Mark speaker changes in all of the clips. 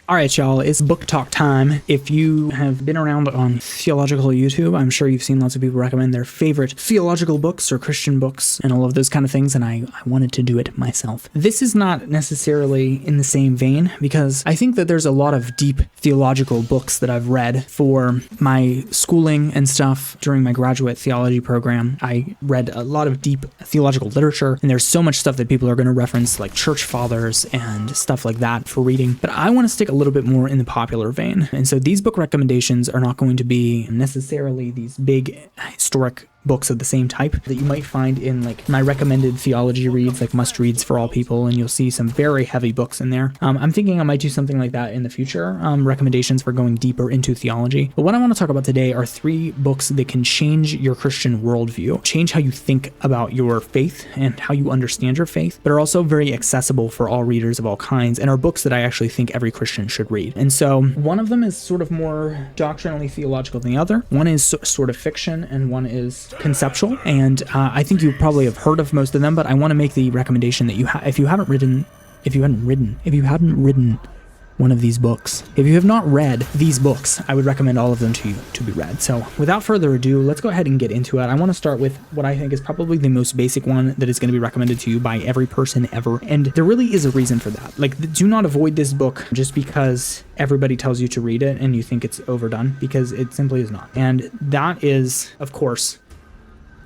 Speaker 1: All right, y'all, it's book talk time. If you have been around on theological YouTube, I'm sure you've seen lots of people recommend their favorite theological books or Christian books and all of those kind of things, and I wanted to do it myself. This is not necessarily in the same vein because I think that there's a lot of deep theological books that I've read for my schooling and stuff during my graduate theology program. I read a lot of deep theological literature, and there's so much stuff that people are going to reference, like church fathers and stuff like that for reading, but I want to stick a little bit more in the popular vein. And so these book recommendations are not going to be necessarily these big historic books of the same type that you might find in like my recommended theology reads, like must reads for all people, and you'll see some very heavy books in there. I'm thinking I might do something like that in the future, recommendations for going deeper into theology. But what I want to talk about today are 3 books that can change your Christian worldview, change how you think about your faith and how you understand your faith, but are also very accessible for all readers of all kinds, and are books that I actually think every Christian should read. And so one of them is sort of more doctrinally theological than the other. One is sort of fiction, and one is conceptual, and I think you probably have heard of most of them, but I want to make the recommendation that if you hadn't written one of these books, if you have not read these books, I would recommend all of them to you to be read. So without further ado, let's go ahead and get into it. I want to start with what I think is probably the most basic one that is going to be recommended to you by every person ever, and there really is a reason for that. Like, do not avoid this book just because everybody tells you to read it and you think it's overdone, because it simply is not. And that is, of course,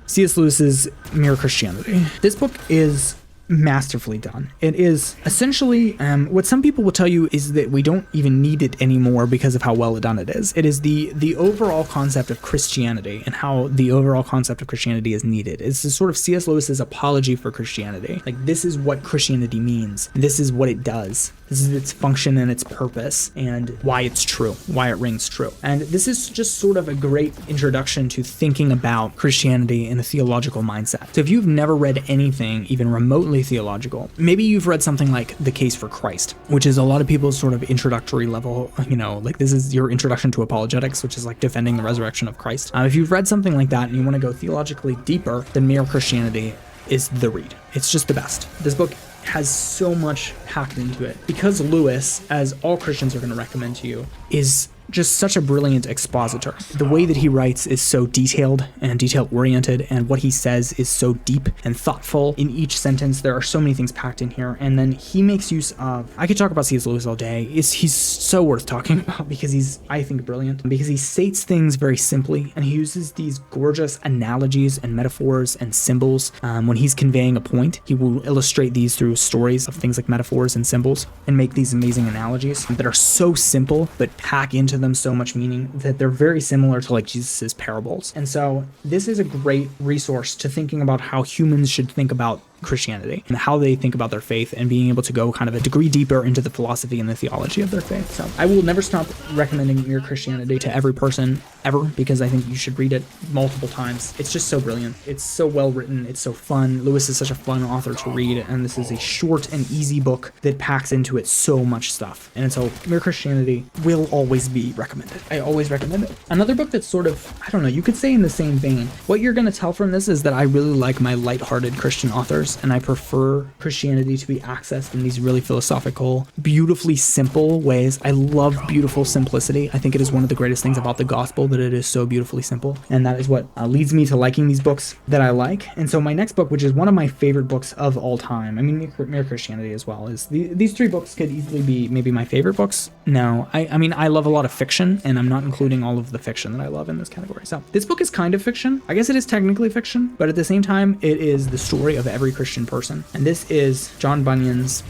Speaker 1: C.S. Lewis's Mere Christianity. This book is masterfully done. It is essentially what some people will tell you is that we don't even need it anymore because of how well done it is. It is the overall concept of Christianity and how the overall concept of Christianity is needed. It's a sort of C.S. Lewis's apology for Christianity. Like, this is what Christianity means. This is what it does. This is its function and its purpose and why it's true, why it rings true. And this is just sort of a great introduction to thinking about Christianity in a theological mindset. So if you've never read anything even remotely theological, maybe you've read something like The Case for Christ, which is a lot of people's sort of introductory level, like this is your introduction to apologetics, which is like defending the resurrection of Christ. If you've read something like that and you want to go theologically deeper, then Mere Christianity is the read. It's just the best. This book has so much packed into it because Lewis, as all Christians are going to recommend to you, is just such a brilliant expositor. The way that he writes is so detailed and detail-oriented, and what he says is so deep and thoughtful. In each sentence, there are so many things packed in here, and then he makes use of, I could talk about C.S. Lewis all day. He's so worth talking about because he's, I think, brilliant, because he states things very simply, and he uses these gorgeous analogies and metaphors and symbols. When he's conveying a point, he will illustrate these through stories of things like metaphors and symbols and make these amazing analogies that are so simple but pack into them so much meaning that they're very similar to like Jesus's parables. And so this is a great resource to thinking about how humans should think about Christianity and how they think about their faith, and being able to go kind of a degree deeper into the philosophy and the theology of their faith. So I will never stop recommending Mere Christianity to every person ever, because I think you should read it multiple times. It's just so brilliant. It's so well written. It's so fun. Lewis is such a fun author to read, and this is a short and easy book that packs into it so much stuff. And so Mere Christianity will always be recommended. I always recommend it. Another book that's sort of, I don't know, you could say in the same vein. What you're going to tell from this is that I really like my lighthearted Christian authors, and I prefer Christianity to be accessed in these really philosophical, beautifully simple ways. I love beautiful simplicity. I think it is one of the greatest things about the gospel, that it is so beautifully simple, and that is what leads me to liking these books that I like. And so my next book, which is one of my favorite books of all time, I mean, Mere Christianity as well, is these 3 books could easily be maybe my favorite books. No, I mean, I love a lot of fiction, and I'm not including all of the fiction that I love in this category. So this book is kind of fiction. I guess it is technically fiction, but at the same time, it is the story of every Christian person. And this is John Bunyan's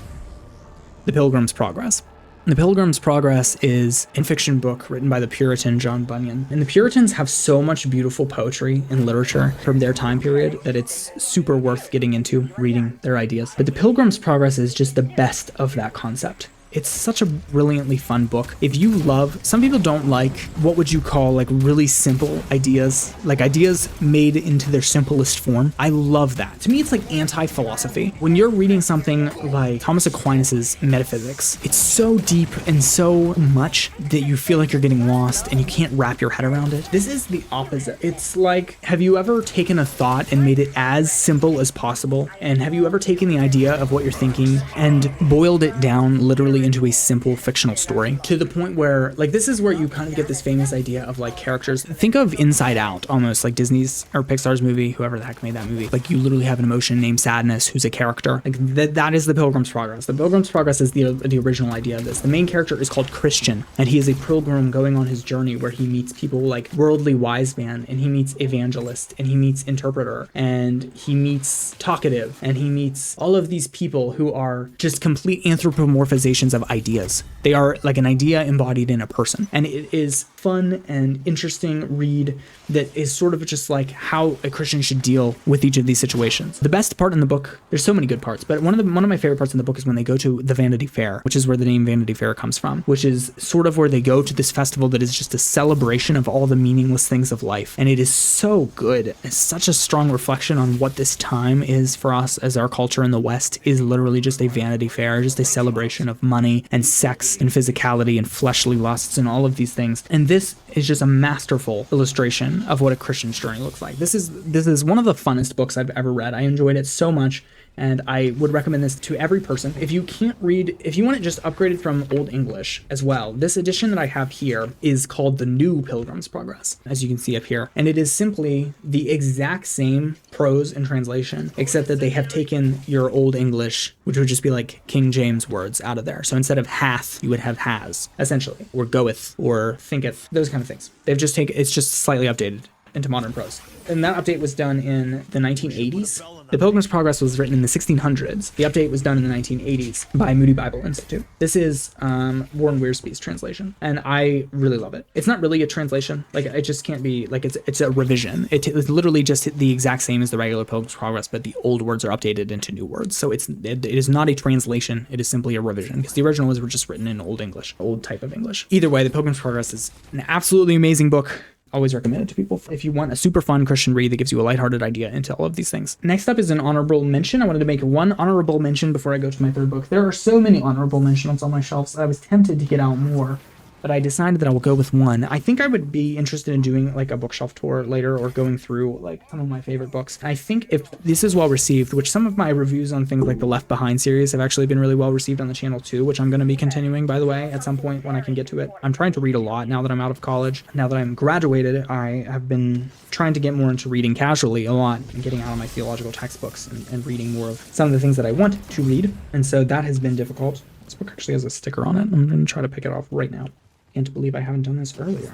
Speaker 1: The Pilgrim's Progress. The Pilgrim's Progress is a fiction book written by the Puritan John Bunyan. And the Puritans have so much beautiful poetry and literature from their time period that it's super worth getting into, reading their ideas. But The Pilgrim's Progress is just the best of that concept. It's such a brilliantly fun book. If you love, some people don't like, what would you call like really simple ideas, like ideas made into their simplest form. I love that. To me, it's like anti-philosophy. When you're reading something like Thomas Aquinas's Metaphysics, it's so deep and so much that you feel like you're getting lost and you can't wrap your head around it. This is the opposite. It's like, have you ever taken a thought and made it as simple as possible? And have you ever taken the idea of what you're thinking and boiled it down literally really into a simple fictional story, to the point where, like, this is where you kind of get this famous idea of like characters. Think of Inside Out, almost like Disney's or Pixar's movie, whoever the heck made that movie. Like, you literally have an emotion named Sadness, who's a character. Like, that is the Pilgrim's Progress. The Pilgrim's Progress is the original idea of this. The main character is called Christian, and he is a pilgrim going on his journey where he meets people like worldly wise man, and he meets evangelist, and he meets interpreter, and he meets talkative, and he meets all of these people who are just complete anthropomorphizations of ideas. They are like an idea embodied in a person, and it is fun and interesting read that is sort of just like how a Christian should deal with each of these situations. The best part in the book, there's so many good parts, but one of my favorite parts in the book is when they go to the Vanity Fair, which is where the name Vanity Fair comes from, which is sort of where they go to this festival that is just a celebration of all the meaningless things of life. And it is so good. It's such a strong reflection on what this time is for us as our culture in the West is literally just a vanity fair, just a celebration of money and sex and physicality and fleshly lusts and all of these things. And this is just a masterful illustration of what a Christian's journey looks like. This is one of the funnest books I've ever read. I enjoyed it so much, and I would recommend this to every person. If you can't read, if you want it just upgraded from Old English as well, this edition that I have here is called the New Pilgrim's Progress, as you can see up here. And it is simply the exact same prose and translation, except that they have taken your Old English, which would just be like King James words, out of there. So instead of hath, you would have has, essentially, or goeth, or thinketh, those kind of things. They've just taken, it's just slightly updated into modern prose. And that update was done in the 1980s. The Pilgrim's Progress was written in the 1600s. The update was done in the 1980s by Moody Bible Institute. This is Warren Wiersbe's translation, and I really love it. It's not really a translation. Like, it just can't be, like, it's a revision. It's literally just the exact same as the regular Pilgrim's Progress, but the old words are updated into new words. So it is not a translation. It is simply a revision, because the original were just written in Old English, old type of English. Either way, the Pilgrim's Progress is an absolutely amazing book. Always recommend it to people if you want a super fun Christian read that gives you a lighthearted idea into all of these things. Next up is an honorable mention. I wanted to make one honorable mention before I go to my third book. There are so many honorable mentions on my shelves. I was tempted to get out more, but I decided that I will go with one. I think I would be interested in doing like a bookshelf tour later, or going through like some of my favorite books. I think if this is well received, which some of my reviews on things like the Left Behind series have actually been really well received on the channel too, which I'm going to be continuing, by the way, at some point when I can get to it. I'm trying to read a lot now that I'm out of college. Now that I'm graduated, I have been trying to get more into reading casually a lot and getting out of my theological textbooks and reading more of some of the things that I want to read. And so that has been difficult. This book actually has a sticker on it. I'm going to try to pick it off right now. Can't believe I haven't done this earlier.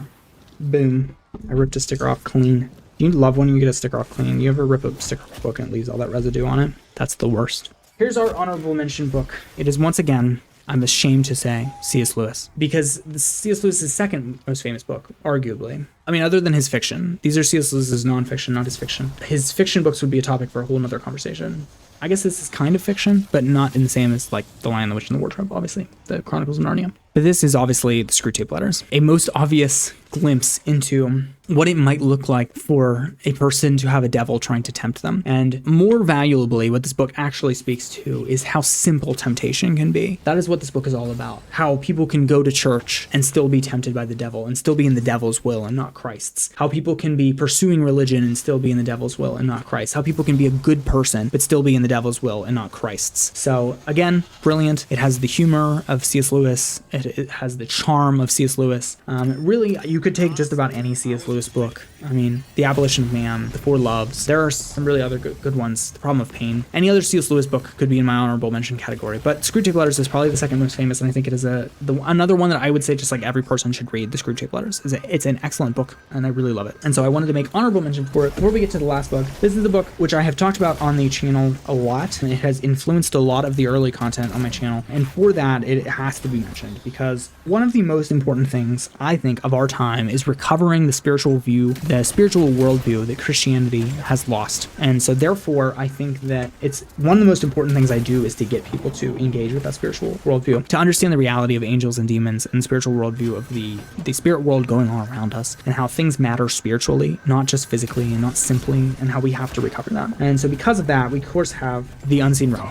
Speaker 1: Boom. I ripped a sticker off clean. Do you love when you get a sticker off clean? You ever rip a sticker off a book and it leaves all that residue on it? That's the worst. Here's our honorable mention book. It is once again, I'm ashamed to say, C.S. Lewis. Because C.S. Lewis's second most famous book, arguably. I mean, other than his fiction. These are C.S. Lewis's nonfiction, not his fiction. His fiction books would be a topic for a whole nother conversation. I guess this is kind of fiction, but not in the same as like The Lion, the Witch, and the Wardrobe, obviously. The Chronicles of Narnia. But this is obviously the Screwtape Letters. A most obvious glimpse into what it might look like for a person to have a devil trying to tempt them. And more valuably, what this book actually speaks to is how simple temptation can be. That is what this book is all about. How people can go to church and still be tempted by the devil and still be in the devil's will and not Christ's. How people can be pursuing religion and still be in the devil's will and not Christ. How people can be a good person but still be in the devil's will and not Christ's. So again, brilliant. It has the humor of C.S. Lewis. It has the charm of C.S. Lewis. Really, you could take just about any C.S. Lewis book. I mean, The Abolition of Man, The Four Loves. There are some really other good ones. The Problem of Pain. Any other C.S. Lewis book could be in my honorable mention category. But Screwtape Letters is probably the second most famous, and I think it is another one that I would say just like every person should read. The Screwtape Letters. It's an excellent book, and I really love it. And so I wanted to make honorable mention for it. Before we get to the last book, this is the book which I have talked about on the channel a lot, and it has influenced a lot of the early content on my channel. And for that, it has to be mentioned, because one of the most important things, I think, of our time is recovering the spiritual worldview that Christianity has lost. And so therefore, I think that it's one of the most important things I do is to get people to engage with that spiritual worldview, to understand the reality of angels and demons and the spiritual worldview of the spirit world going on around us, and how things matter spiritually, not just physically and not simply, and how we have to recover that. And so because of that, we of course have The Unseen Realm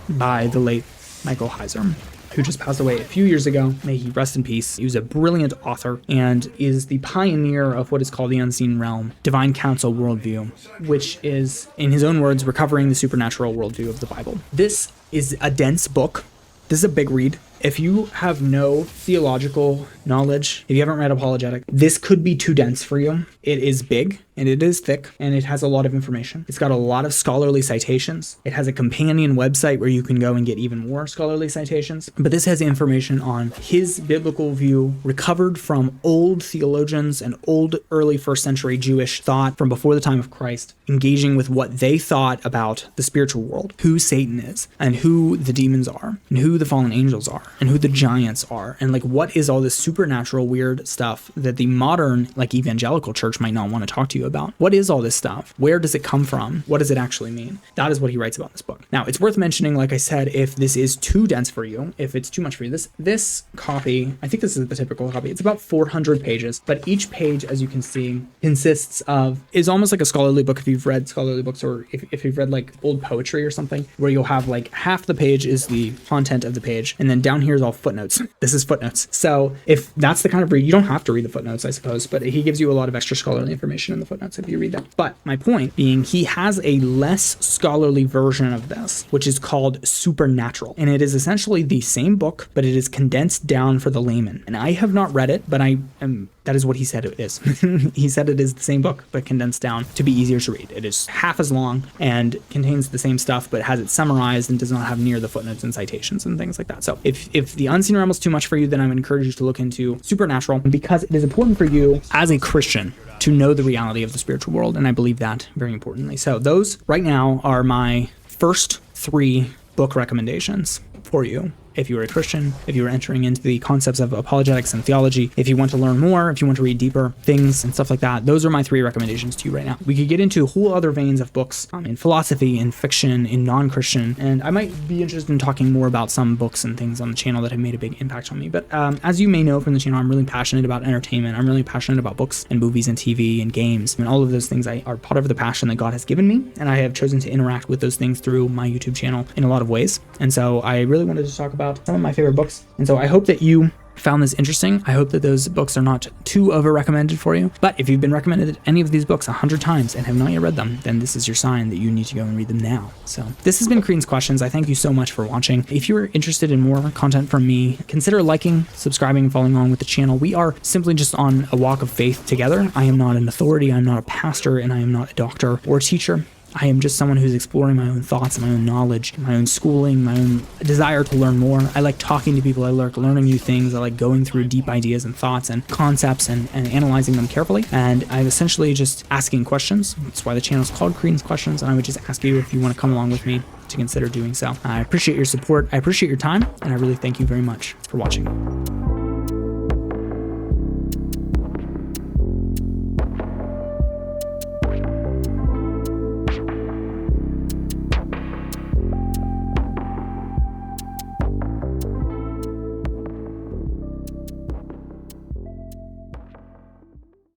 Speaker 1: by the late Michael Heiser, who just passed away a few years ago. May he rest in peace. He was a brilliant author and is the pioneer of what is called the Unseen Realm, Divine Counsel worldview, which is, in his own words, recovering the supernatural worldview of the Bible. This is a dense book. This is a big read. if you have no theological knowledge, if you haven't read apologetic, this could be too dense for you. It is big and it is thick and it has a lot of information. It's got a lot of scholarly citations. It has a companion website where you can go and get even more scholarly citations. But this has information on his biblical view recovered from old theologians and old early first century Jewish thought from before the time of Christ, engaging with what they thought about the spiritual world, who Satan is and who the demons are and who the fallen angels are and who the giants are. And like, what is all this supernatural weird stuff that the modern like evangelical church might not want to talk to you about? What is all this stuff? Where does it come from? What does it actually mean? That is what he writes about in this book. Now, it's worth mentioning, like I said, if this is too dense for you, if it's too much for you, this copy, I think this is the typical copy, it's about 400 pages, but each page, as you can see, is almost like a scholarly book if you've read scholarly books, or if you've read like old poetry or something, where you'll have like half the page is the content of the page, and then down here is all footnotes. This is footnotes. So if that's the kind of read, you don't have to read the footnotes, I suppose, but he gives you a lot of extra scholarly information in the footnotes if you read them. But my point being, he has a less scholarly version of this, which is called Supernatural. And it is essentially the same book, but it is condensed down for the layman. And I have not read it, but that is what he said it is. He said it is the same book, but condensed down to be easier to read. It is half as long and contains the same stuff, but has it summarized and does not have near the footnotes and citations and things like that. So if the unseen realm is too much for you, then I would encourage you to look into Supernatural, because it is important for you as a Christian to know the reality of the spiritual world. And I believe that very importantly. So those right now are my first 3 book recommendations for you. If you are a Christian, if you are entering into the concepts of apologetics and theology, if you want to learn more, if you want to read deeper things and stuff like that, those are my 3 recommendations to you right now. We could get into whole other veins of books in philosophy, in fiction, in non-Christian, and I might be interested in talking more about some books and things on the channel that have made a big impact on me. But as you may know from the channel, I'm really passionate about entertainment. I'm really passionate about books and movies and TV and games, and all of those things are part of the passion that God has given me, and I have chosen to interact with those things through my YouTube channel in a lot of ways. And so I really wanted to talk about some of my favorite books. And so I hope that you found this interesting. I hope that those books are not too over recommended for you. But if you've been recommended any of these books 100 times and have not yet read them, then this is your sign that you need to go and read them now. So this has been Crean's Questions. I thank you so much for watching. If you're interested in more content from me, consider liking, subscribing, and following along with the channel. We are simply just on a walk of faith together. I am not an authority. I'm not a pastor, and I am not a doctor or a teacher. I am just someone who's exploring my own thoughts, my own knowledge, my own schooling, my own desire to learn more. I like talking to people. I like learning new things. I like going through deep ideas and thoughts and concepts and analyzing them carefully. And I'm essentially just asking questions. That's why the channel is called Crean's Questions. And I would just ask you if you want to come along with me to consider doing so. I appreciate your support. I appreciate your time. And I really thank you very much for watching.